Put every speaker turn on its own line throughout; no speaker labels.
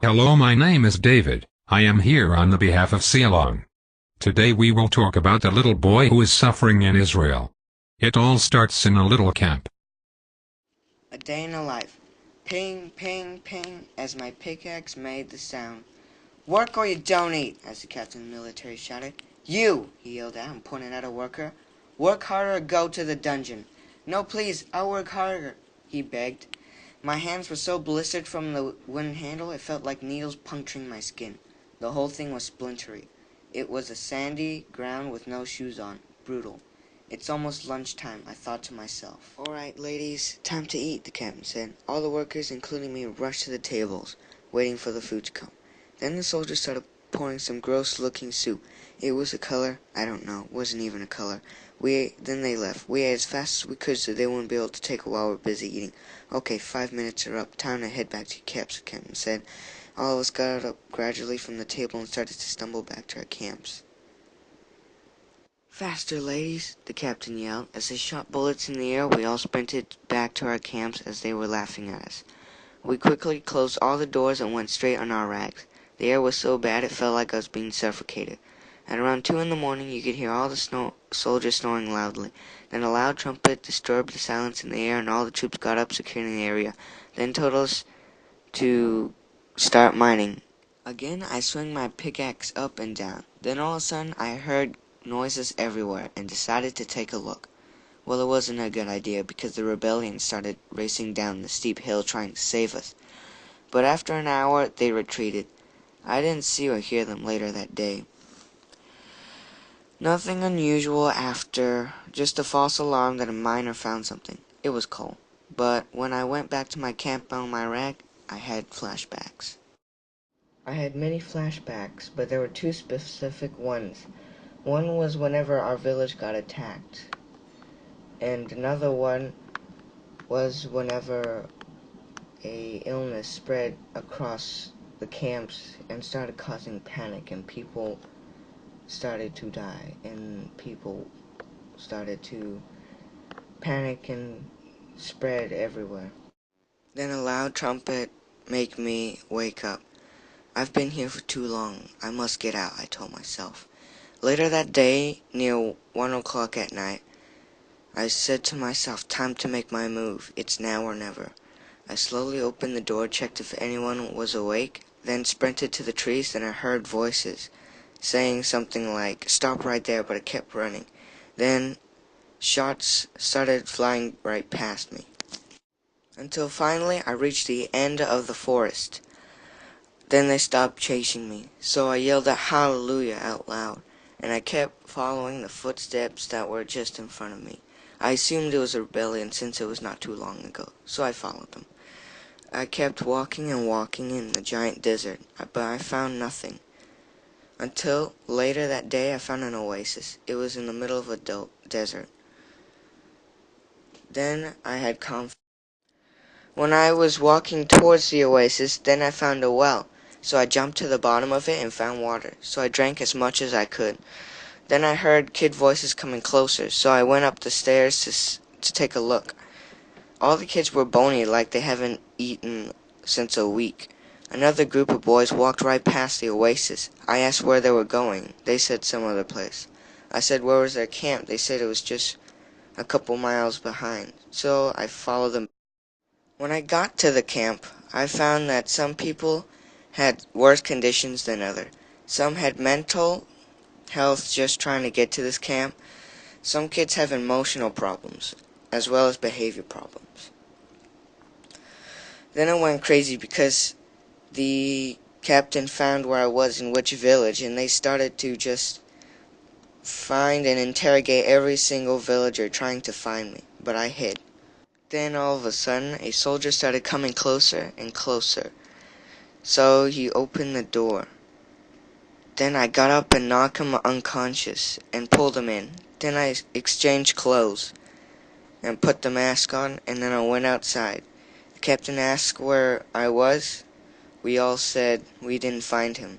Hello, my name is David. I am here on the behalf of Ceylon. Today we will talk about the little boy who is suffering in Israel. It all starts in a little camp.
A day in the life. Ping, ping, ping, as my pickaxe made the sound. Work or you don't eat, as the captain of the military shouted. You, he yelled out and pointed at a worker. Work harder or go to the dungeon. No, please, I'll work harder, he begged. My hands were so blistered from the wooden handle it felt like needles puncturing my skin. The whole thing was splintery. It was a sandy ground with no shoes on. Brutal. It's almost lunchtime, I thought to myself. All right, ladies, time to eat, the captain said. All the workers, including me, rushed to the tables, waiting for the food to come. Then the soldiers started pouring some gross-looking soup. It was a color, I don't know, wasn't even a color. Then they left. We ate as fast as we could so they wouldn't be able to take a while we're busy eating. Okay, 5 minutes are up. Time to head back to your camps, the captain said. All of us got up gradually from the table and started to stumble back to our camps. Faster, ladies, the captain yelled. As they shot bullets in the air, we all sprinted back to our camps as they were laughing at us. We quickly closed all the doors and went straight on our rags. The air was so bad it felt like I was being suffocated. At around 2 in the morning you could hear all the soldiers snoring loudly. Then a loud trumpet disturbed the silence in the air and all the troops got up securing the area. Then told us to start mining. Again I swung my pickaxe up and down. Then all of a sudden I heard noises everywhere and decided to take a look. Well, it wasn't a good idea because the rebellion started racing down the steep hill trying to save us. But after an hour, they retreated. I didn't see or hear them later that day. Nothing unusual after, just a false alarm that a miner found something. It was coal. But when I went back to my camp on my rag, I had flashbacks. I had many flashbacks, but there were two specific ones. One was whenever our village got attacked. And another one was whenever a illness spread across the camps and started causing panic and people started to die and people started to panic and spread everywhere. Then a loud trumpet made me wake up. I've been here for too long. I must get out, I told myself. Later that day, near 1 o'clock at night, I said to myself, time to make my move. It's now or never. I slowly opened the door, checked if anyone was awake, then sprinted to the trees. Then I heard voices saying something like, stop right there, but I kept running. Then shots started flying right past me. Until finally I reached the end of the forest. Then they stopped chasing me, so I yelled out hallelujah out loud, and I kept following the footsteps that were just in front of me. I assumed it was a rebellion since it was not too long ago, so I followed them. I kept walking and walking in the giant desert, but I found nothing. Until later that day I found an oasis. It was in the middle of a desert. Then I had confidence. When I was walking towards the oasis, then I found a well. So I jumped to the bottom of it and found water. So I drank as much as I could. Then I heard kid voices coming closer, so I went up the stairs to take a look. All the kids were bony like they haven't eaten since a week. Another group of boys walked right past the oasis. I asked where they were going. They said some other place. I said where was their camp. They said it was just a couple miles behind. So I followed them. When I got to the camp, I found that some people had worse conditions than others. Some had mental health just trying to get to this camp. Some kids have emotional problems, as well as behavior problems. Then I went crazy because the captain found where I was in which village, and they started to just find and interrogate every single villager trying to find me, but I hid. Then all of a sudden, a soldier started coming closer and closer, so he opened the door. Then I got up and knocked him unconscious and pulled him in. Then I exchanged clothes and put the mask on, and then I went outside. The captain asked where I was. We all said we didn't find him.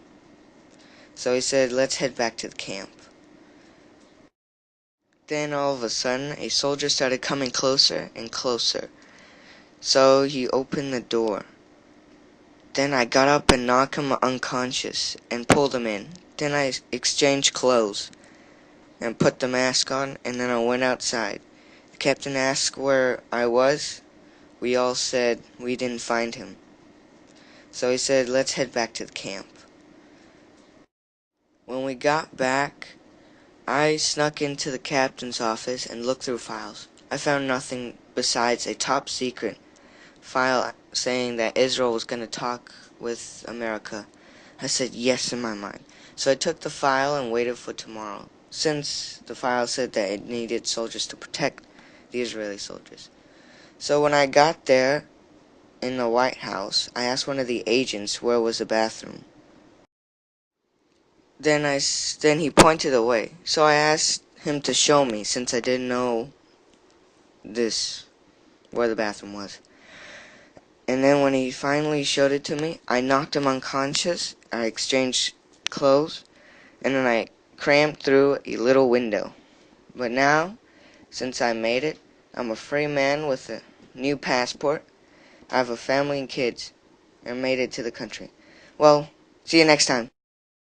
So he said, let's head back to the camp. Then all of a sudden, a soldier started coming closer and closer. So he opened the door. Then I got up and knocked him unconscious and pulled him in. Then I exchanged clothes and put the mask on, and then I went outside. The captain asked where I was. We all said we didn't find him. So he said, let's head back to the camp. When we got back, I snuck into the captain's office and looked through files. I found nothing besides a top secret file saying that Israel was going to talk with America. I said yes in my mind. So I took the file and waited for tomorrow, since the file said that it needed soldiers to protect the Israeli soldiers. So when I got there in the White House, I asked one of the agents where was the bathroom. Then he pointed away. So I asked him to show me, since I didn't know where the bathroom was. And then when he finally showed it to me, I knocked him unconscious, I exchanged clothes, and then I crammed through a little window. But now, since I made it, I'm a free man with a new passport. I have a family and kids, and made it to the country. Well, see you next time.